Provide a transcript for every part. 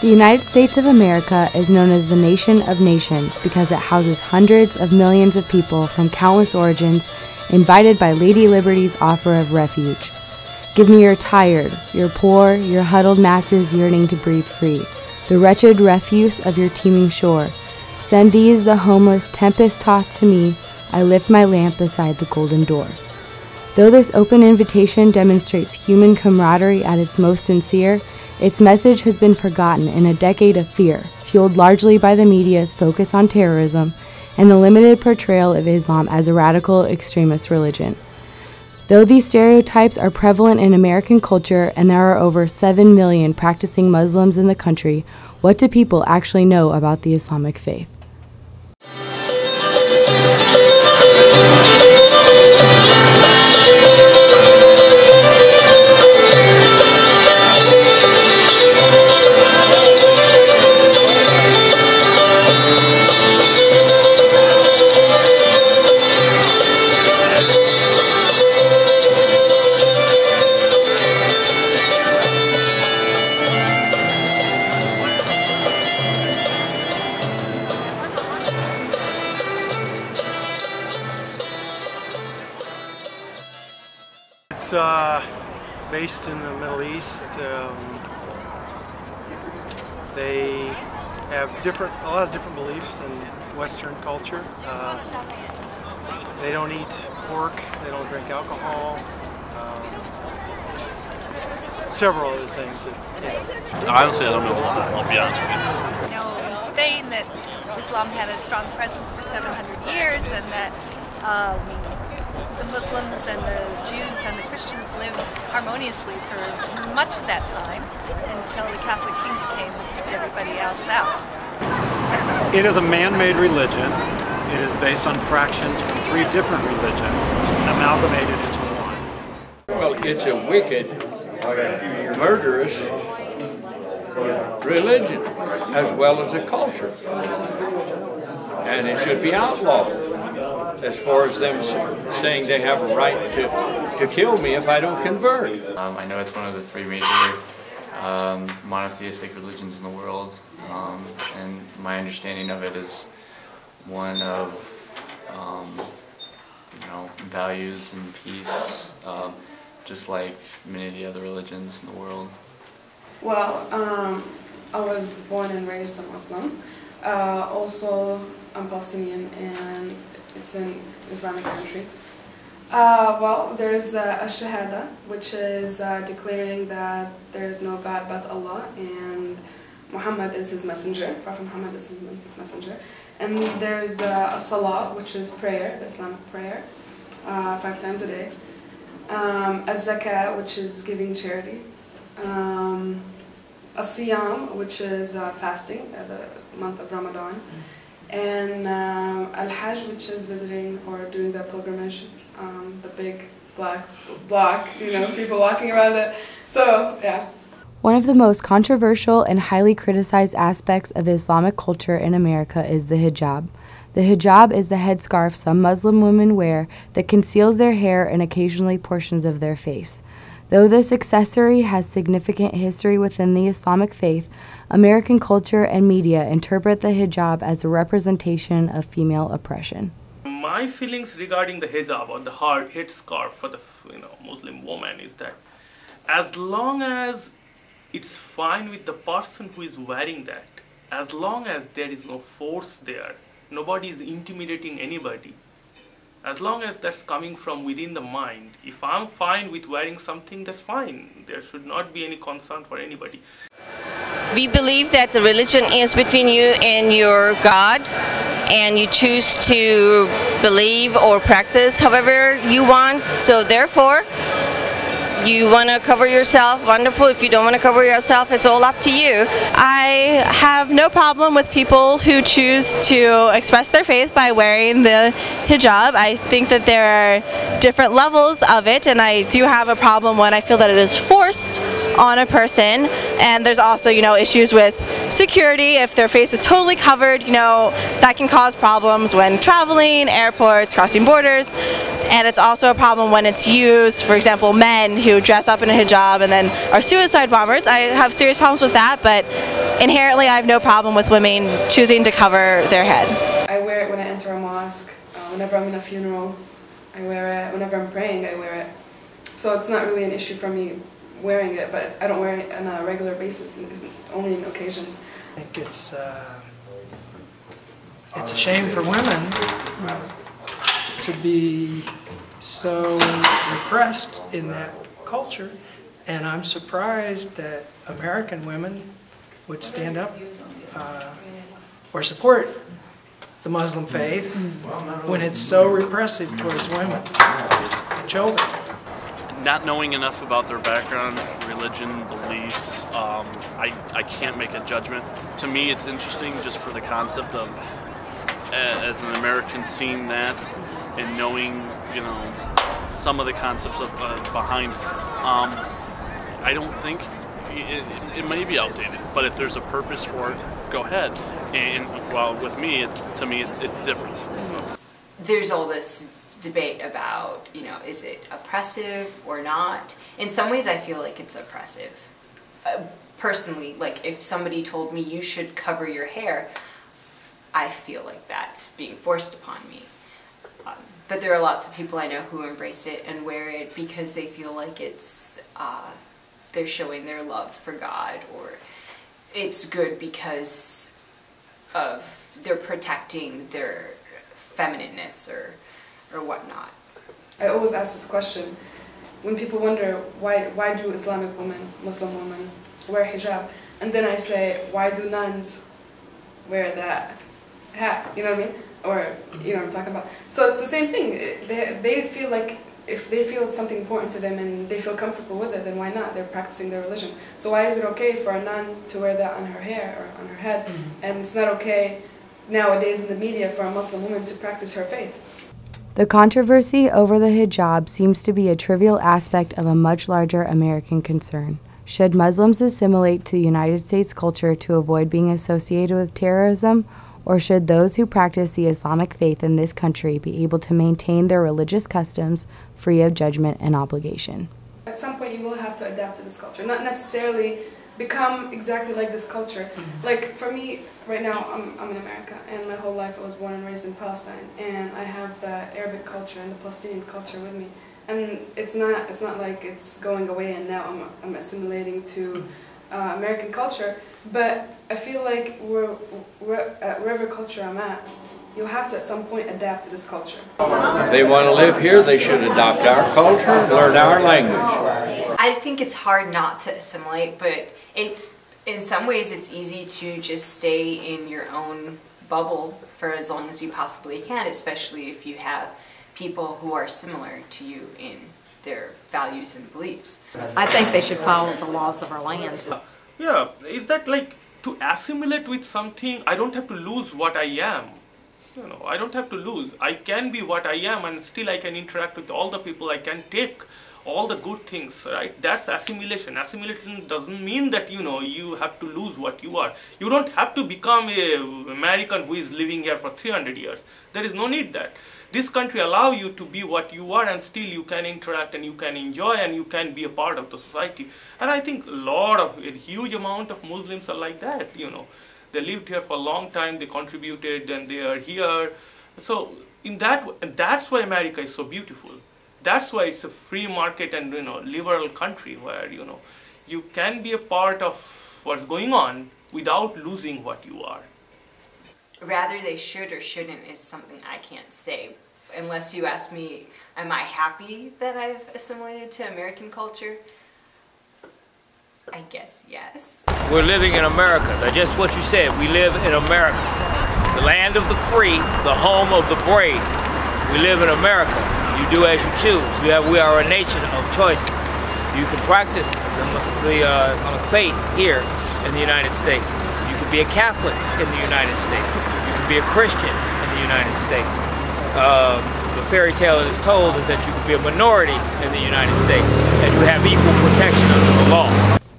The United States of America is known as the nation of nations because it houses hundreds of millions of people from countless origins invited by Lady Liberty's offer of refuge. Give me your tired, your poor, your huddled masses yearning to breathe free, the wretched refuse of your teeming shore. Send these, the homeless, tempest-tossed to me. I lift my lamp beside the golden door. Though this open invitation demonstrates human camaraderie at its most sincere, its message has been forgotten in a decade of fear, fueled largely by the media's focus on terrorism and the limited portrayal of Islam as a radical extremist religion. Though these stereotypes are prevalent in American culture and there are over 7 million practicing Muslims in the country, what do people actually know about the Islamic faith? It's based in the Middle East. They have a lot of different beliefs than Western culture. They don't eat pork, they don't drink alcohol, several other things. Honestly, I don't know. I'll be honest with you. You know, in Spain, that Islam had a strong presence for 700 years, and that the Muslims and the Jews and the Christians lived harmoniously for much of that time until the Catholic kings came and kicked everybody else out. It is a man-made religion. It is based on fractions from 3 different religions amalgamated into one. Well, it's a wicked, murderous religion as well as a culture. And it should be outlawed. As far as them saying they have a right to kill me if I don't convert. I know it's one of the 3 major monotheistic religions in the world, and my understanding of it is one of values and peace, just like many of the other religions in the world. Well, I was born and raised a Muslim. Also, I'm Palestinian, and it's an Islamic country. Well, there is a shahada, which is declaring that there is no God but Allah, and Muhammad is his messenger. Prophet Muhammad is his messenger. And there's a salah, which is prayer, the Islamic prayer, 5 times a day. A zakah, which is giving charity. A siyam, which is fasting at the month of Ramadan. And al-hajj, which is visiting or doing the pilgrimage, the big black block, people walking around it. So, yeah. One of the most controversial and highly criticized aspects of Islamic culture in America is the hijab. The hijab is the headscarf some Muslim women wear that conceals their hair and occasionally portions of their face. Though this accessory has significant history within the Islamic faith, American culture and media interpret the hijab as a representation of female oppression. My feelings regarding the hijab or the headscarf for the Muslim woman is that as long as it's fine with the person who is wearing that, as long as there is no force there, nobody is intimidating anybody, as long as that's coming from within the mind, if I'm fine with wearing something, that's fine. There should not be any concern for anybody. We believe that the religion is between you and your God, and you choose to believe or practice however you want. So therefore, you want to cover yourself, wonderful. If you don't want to cover yourself, it's all up to you. I have no problem with people who choose to express their faith by wearing the hijab. I think that there are different levels of it, and I do have a problem when I feel that it is forced on a person. And there's also, issues with security. If their face is totally covered, that can cause problems when traveling, airports, crossing borders. And it's also a problem when it's used, for example, men who dress up in a hijab and then are suicide bombers. I have serious problems with that, but inherently I have no problem with women choosing to cover their head. I wear it when I enter a mosque, whenever I'm in a funeral, I wear it, whenever I'm praying, I wear it. So it's not really an issue for me wearing it, but I don't wear it on a regular basis, only in occasions. I think it's a shame for women to be so repressed in that culture, and I'm surprised that American women would stand up or support the Muslim faith when it's so repressive towards women and children. Not knowing enough about their background, religion, beliefs, I can't make a judgment. To me, it's interesting just for the concept of, as an American, seeing that and knowing, you know, some of the concepts of, behind. I don't think it may be outdated, but if there's a purpose for it, go ahead. And well, with me, it's different. So. There's all this debate about, you know, is it oppressive or not? In some ways I feel like it's oppressive. Personally, like if somebody told me you should cover your hair, I feel like that's being forced upon me. But there are lots of people I know who embrace it and wear it because they feel like it's, they're showing their love for God, or it's good because of they're protecting their feminineness or whatnot. I always ask this question when people wonder why do Islamic women, Muslim women wear hijab, and then I say, why do nuns wear that hat? You know what I mean? Or, you know what I'm talking about. So it's the same thing. They feel like if they feel it's something important to them and they feel comfortable with it, then why not? They're practicing their religion. So why is it okay for a nun to wear that on her hair or on her head, and it's not okay nowadays in the media for a Muslim woman to practice her faith? The controversy over the hijab seems to be a trivial aspect of a much larger American concern. Should Muslims assimilate to the United States culture to avoid being associated with terrorism, or should those who practice the Islamic faith in this country be able to maintain their religious customs free of judgment and obligation? At some point you will have to adapt to this culture, not necessarily become exactly like this culture. Like for me, right now I'm in America, and my whole life I was born and raised in Palestine, and I have the Arabic culture and the Palestinian culture with me, and it's not like it's going away and now I'm assimilating to American culture. But I feel like wherever culture I'm at, you'll have to at some point adapt to this culture. If they want to live here, they should adopt our culture and learn our language. I think it's hard not to assimilate, but in some ways it's easy to just stay in your own bubble for as long as you possibly can, especially if you have people who are similar to you in their values and beliefs. I think they should follow the laws of our land. Yeah, is that like to assimilate with something? I don't have to lose what I am. You know, I don't have to lose. I can be what I am, and still I can interact with all the people. I can take all the good things, right? That's assimilation. Assimilation doesn't mean that, you know, you have to lose what you are. You don't have to become an American who is living here for 300 years. There is no need that. This country allows you to be what you are, and still you can interact and you can enjoy and you can be a part of the society. And I think a huge amount of Muslims are like that, you know. They lived here for a long time, they contributed, and they are here. So that's why America is so beautiful. That's why it's a free market and, you know, liberal country where, you know, you can be a part of what's going on without losing what you are. Rather they should or shouldn't is something I can't say. Unless you ask me, am I happy that I've assimilated to American culture? I guess yes. We're living in America. That's just what you said. We live in America. The land of the free, the home of the brave. We live in America. You do as you choose. We are a nation of choices. You can practice the Islamic faith here in the United States. You can be a Catholic in the United States. You can be a Christian in the United States. The fairy tale that is told is that you can be a minority in the United States and you have equal protection under the law.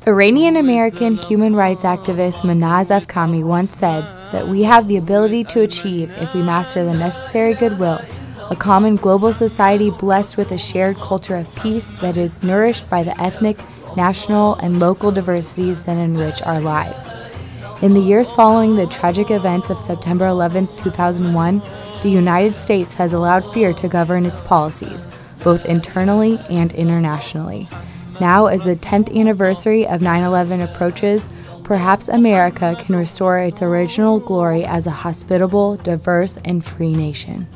Iranian-American human rights activist Manaz Afkami once said that we have the ability to achieve, if we master the necessary goodwill, a common global society blessed with a shared culture of peace that is nourished by the ethnic, national, and local diversities that enrich our lives. In the years following the tragic events of September 11, 2001, the United States has allowed fear to govern its policies, both internally and internationally. Now, as the 10th anniversary of 9/11 approaches, perhaps America can restore its original glory as a hospitable, diverse, and free nation.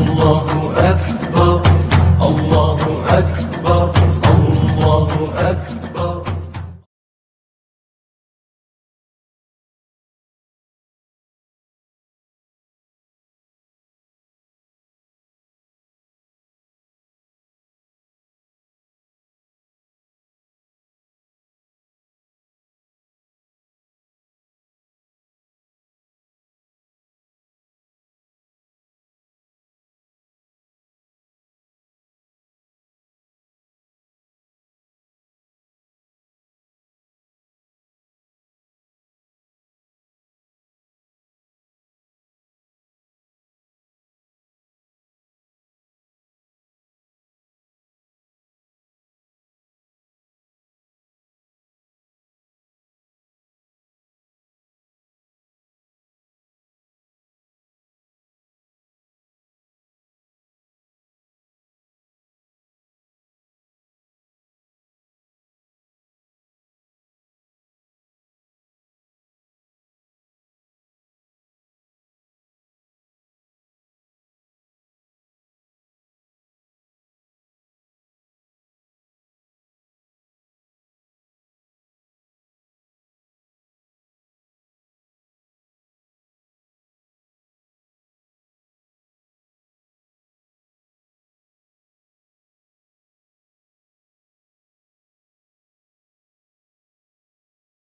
Allahu Akbar, Allahu Akbar, Allahu Akbar.